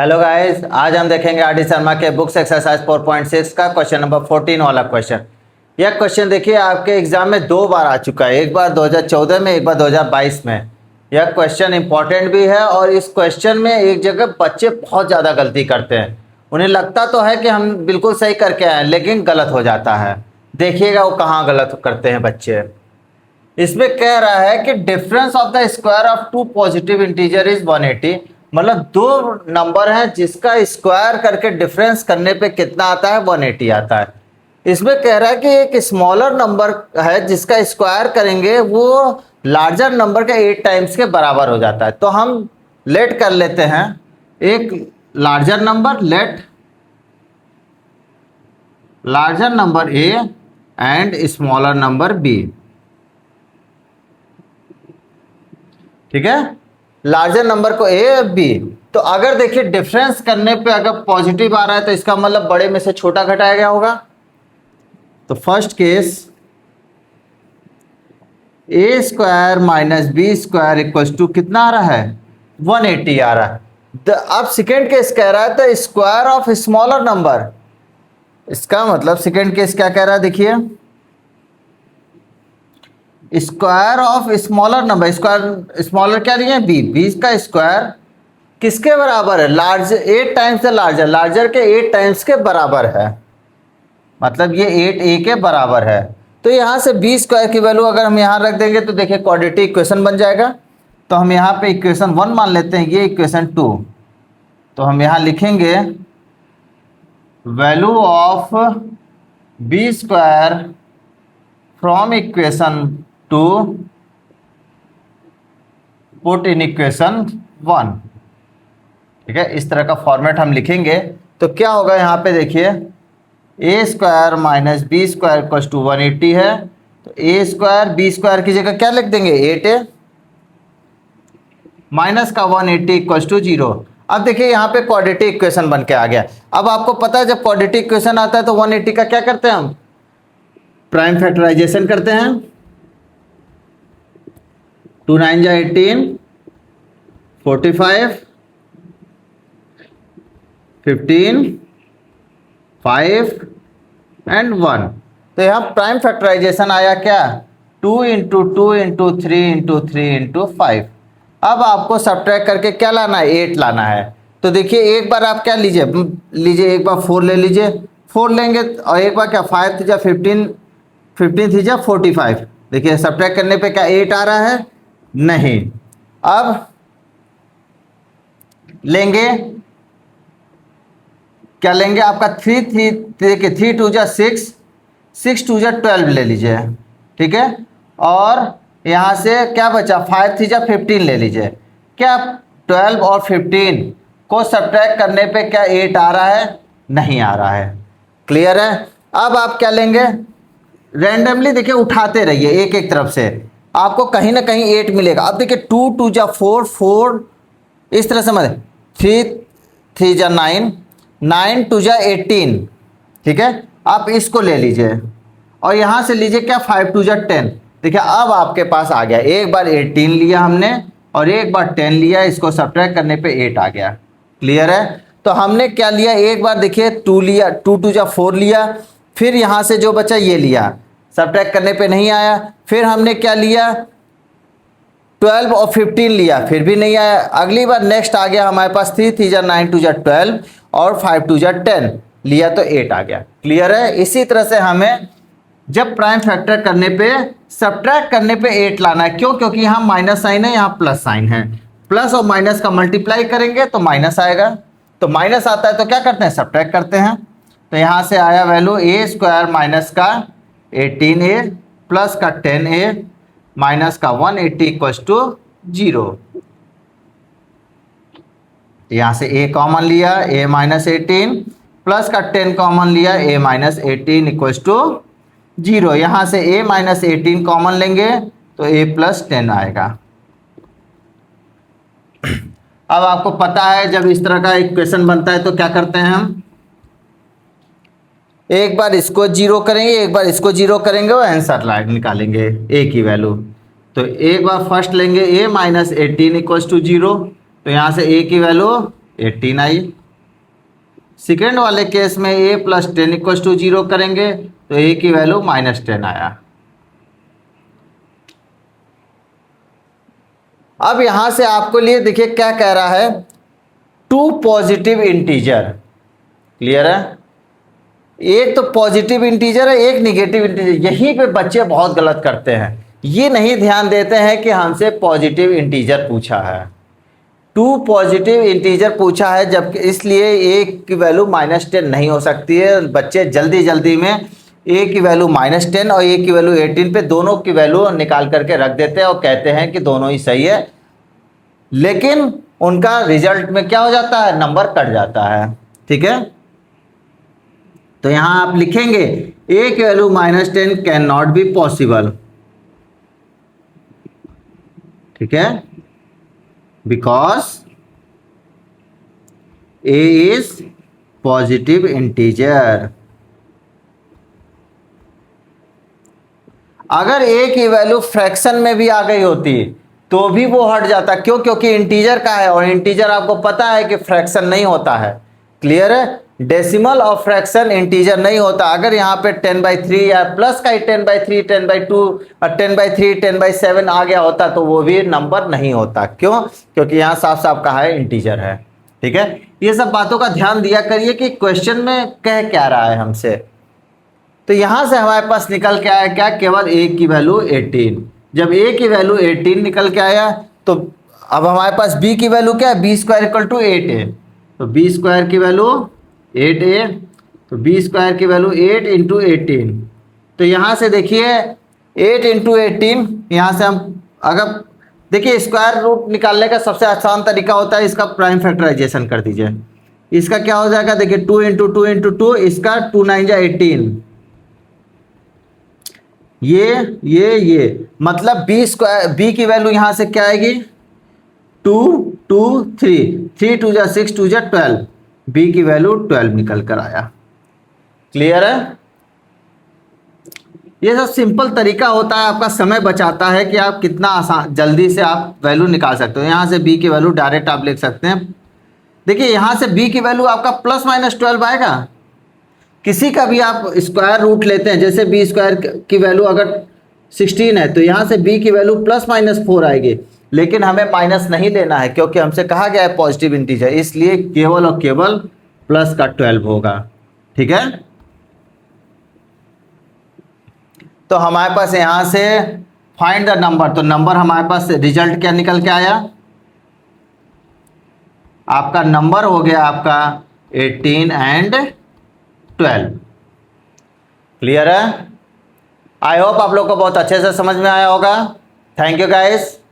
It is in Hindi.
हेलो गाइस, आज हम देखेंगे आर डी शर्मा के बुक्स एक्सरसाइज 4.6 का क्वेश्चन नंबर 14 वाला क्वेश्चन। यह क्वेश्चन देखिए आपके एग्जाम में दो बार आ चुका है, एक बार 2014 में, एक बार 2022 में। यह क्वेश्चन इंपॉर्टेंट भी है और इस क्वेश्चन में एक जगह बच्चे बहुत ज़्यादा गलती करते हैं। उन्हें लगता तो है कि हम बिल्कुल सही करके आए, लेकिन गलत हो जाता है। देखिएगा वो कहाँ गलत करते हैं बच्चे। इसमें कह रहा है कि difference of the square of two positive integer is 180। मतलब दो नंबर हैं जिसका स्क्वायर करके डिफरेंस करने पे कितना आता है, 180 आता है। इसमें कह रहा है कि एक स्मॉलर नंबर है जिसका स्क्वायर करेंगे वो लार्जर नंबर के 8 टाइम्स के बराबर हो जाता है। तो हम लेट कर लेते हैं एक larger number, let larger number a and smaller number b. ठीक है, लार्जर नंबर को ए और बी। तो अगर देखिए डिफरेंस करने पे अगर पॉजिटिव आ रहा है तो इसका मतलब बड़े में से छोटा घटाया गया होगा। तो first case a square minus B square equal to कितना आ रहा है, 180 आ रहा है। अब सेकेंड केस कह रहा है तो स्क्वायर ऑफ स्मॉलर नंबर। इसका मतलब सेकेंड केस क्या कह रहा है, देखिए square of smaller number, square smaller क्या दिया है, बी। बी का स्क्वायर किसके बराबर है, लार्ज 8 टाइम्स है, लार्जर लार्जर के 8 टाइम्स के बराबर है। मतलब ये 8 ए के बराबर है। तो यहाँ से बी स्क्वायर की वैल्यू अगर हम यहाँ रख देंगे तो देखिए क्वाड्रेटिक इक्वेशन बन जाएगा। तो हम यहाँ पे इक्वेशन 1 मान लेते हैं, ये इक्वेशन 2। तो हम यहाँ लिखेंगे value of b square from equation 2 put in equation 1। ठीक है, इस तरह का फॉर्मेट हम लिखेंगे तो क्या होगा, यहाँ पे देखिए A square minus B square equal to 180 है। तो ए स्क्वायर बी स्क्वायर की जगह क्या लिख देंगे, 8a माइनस का 180 इक्वल टू 0। अब देखिए यहाँ पे क्वाड्रेटिक इक्वेशन बन के आ गया। अब आपको पता है जब क्वाड्रेटिक इक्वेशन आता है तो 180 का क्या करते हैं, हम प्राइम फैक्टराइजेशन करते हैं। 2 9 जा 18, 45, 15, 5 एंड 1। तो यहाँ प्राइम फैक्टराइजेशन आया क्या, 2 इंटू 2 इंटू 3 इंटू 3 इंटू 5। अब आपको सब्ट्रैक्ट करके क्या लाना है, 8 लाना है। तो देखिए एक बार आप क्या लीजिए एक बार 4 ले लीजिए, 4 लेंगे और एक बार क्या 5 थी जा 15, 15 थी जा 45। देखिए सब्ट्रैक्ट करने पे क्या 8 आ रहा है, नहीं। अब लेंगे क्या लेंगे, आपका 3 देखिए 3 2 जा 6, 6 2 जा 12 ले लीजिए। ठीक है, और यहाँ से क्या बचा, 5 3 जा 15 ले लीजिए। क्या 12 और 15 को सब्ट्रैक्ट करने पे क्या 8 आ रहा है, नहीं आ रहा है। क्लियर है। अब आप क्या लेंगे, रैंडमली देखिए उठाते रहिए एक एक तरफ से, आपको कहीं ना कहीं 8 मिलेगा। अब देखिए 2 2 जा 4, 4 इस तरह से मतलब 3 3 जा 9, 9 2 जा 18। ठीक है, आप इसको ले लीजिए और यहाँ से लीजिए क्या 5 2 जा 10। देखिए अब आपके पास आ गया, एक बार 18 लिया हमने और एक बार 10 लिया, इसको सब्ट्रैक्ट करने पे 8 आ गया। क्लियर है। तो हमने क्या लिया, एक बार देखिए 2 लिया, 2 2 जा 4 लिया, फिर यहाँ से जो बचा ये लिया, सब्ट्रैक्ट करने पे नहीं आया। फिर हमने क्या लिया, 12 और 15 लिया, फिर भी नहीं आया। अगली बार नेक्स्ट आ गया हमारे पास 3 3 जा 9 2 जा 12 और 5 2 जा 10 लिया तो 8 आ गया। क्लियर है। इसी तरह से हमें जब प्राइम फैक्टर करने पे सब्ट्रैक्ट करने पे 8 लाना है। क्यों, क्योंकि यहाँ माइनस साइन है, यहाँ प्लस साइन है। प्लस और माइनस का मल्टीप्लाई करेंगे तो माइनस आएगा। तो माइनस आता है तो क्या करते हैं, सब्ट्रैक्ट करते हैं। तो यहाँ से आया वैल्यू ए स्क्वायर माइनस का 18a प्लस का 10a माइनस का 180 इक्वल टू 0। यहाँ से a कॉमन लिया, a माइनस 18 प्लस का 10 कॉमन लिया, a माइनस 18 इक्वल टू 0। यहाँ से a माइनस 18 कॉमन लेंगे तो a प्लस 10 आएगा। अब आपको पता है जब इस तरह का इक्वेशन बनता है तो क्या करते हैं हम, एक बार इसको 0 करेंगे, एक बार इसको 0 करेंगे और आंसर निकालेंगे a की वैल्यू। तो एक बार फर्स्ट लेंगे a माइनस 18 इक्वल टू 0। तो यहाँ से a की वैल्यू 18 आई। सेकेंड वाले केस में a प्लस 10 इक्वल टू 0 करेंगे तो a की वैल्यू -10 आया। अब यहां से आपको लिए देखिए क्या कह रहा है, 2 पॉजिटिव इंटीजर। क्लियर है? एक तो पॉजिटिव इंटीजर है, एक निगेटिव इंटीजर। यहीं पे बच्चे बहुत गलत करते हैं, ये नहीं ध्यान देते हैं कि हमसे पॉजिटिव इंटीजर पूछा है, 2 पॉजिटिव इंटीजर पूछा है, जबकि इसलिए a की वैल्यू -10 नहीं हो सकती है। बच्चे जल्दी जल्दी में a की वैल्यू -10 और a की वैल्यू 18 पे दोनों की वैल्यू निकाल करके रख देते हैं और कहते हैं कि दोनों ही सही है, लेकिन उनका रिजल्ट में क्या हो जाता है, नंबर कट जाता है। ठीक है, तो यहां आप लिखेंगे a की value -10 can not be possible. ठीक है, because a is positive integer. अगर a की वैल्यू फ्रैक्शन में भी आ गई होती तो भी वो हट जाता। क्यों? क्योंकि इंटीजर का है और इंटीजर आपको पता है कि फ्रैक्शन नहीं होता है। क्लियर है? डेसिमल और फ्रैक्शन इंटीजर नहीं होता। अगर यहाँ पे 10/3 या प्लस का ही 10/3, 10/2 और 10/3, 10/7 आ गया होता तो वो भी नंबर नहीं होता। क्यों? क्योंकि यहाँ साफ साफ कहा है इंटीजर है। ठीक है, ये सब बातों का ध्यान दिया करिए कि क्वेश्चन में कह क्या रहा है हमसे। तो यहां से हमारे पास निकल के आया क्या, केवल a की वैल्यू 18। जब a की वैल्यू 18 निकल के आया तो अब हमारे पास b की वैल्यू क्या है, b square equal to 8a। तो b स्क्वायर की वैल्यू 8a, तो b स्क्वायर की वैल्यू 8 इंटू 18। तो यहाँ से देखिए 8 इंटू 18, यहाँ से हम अगर देखिए स्क्वायर रूट निकालने का सबसे आसान तरीका होता है इसका प्राइम फैक्टराइजेशन कर दीजिए। इसका क्या हो जाएगा, देखिए 2 इंटू 2 इंटू 2, इसका 2 9 जा 18, ये मतलब b स्क्वायर, b की वैल्यू यहां से क्या आएगी, 2 2 3 3 2 जा 6 2 जा 12, b की वैल्यू 12 निकल कर आया। क्लियर है? ये सब सिंपल तरीका होता है, आपका समय बचाता है कि आप कितना आसान जल्दी से आप वैल्यू निकाल सकते हो। यहां से b की वैल्यू डायरेक्ट आप लिख सकते हैं। देखिए यहां से b की वैल्यू आपका ±12 आएगा। किसी का भी आप स्क्वायर रूट लेते हैं, जैसे b स्क्वायर की वैल्यू अगर 16 है तो यहाँ से b की वैल्यू ±4 आएगी, लेकिन हमें माइनस नहीं लेना है क्योंकि हमसे कहा गया है पॉजिटिव इंटीजर, इसलिए केवल और केवल प्लस का 12 होगा। ठीक है, तो हमारे पास यहाँ से फाइंड द नंबर, तो नंबर हमारे पास रिजल्ट क्या निकल के आया, आपका नंबर हो गया आपका 18 एंड 12। क्लियर है? आई होप आप लोग को बहुत अच्छे से समझ में आया होगा। Thank you guys.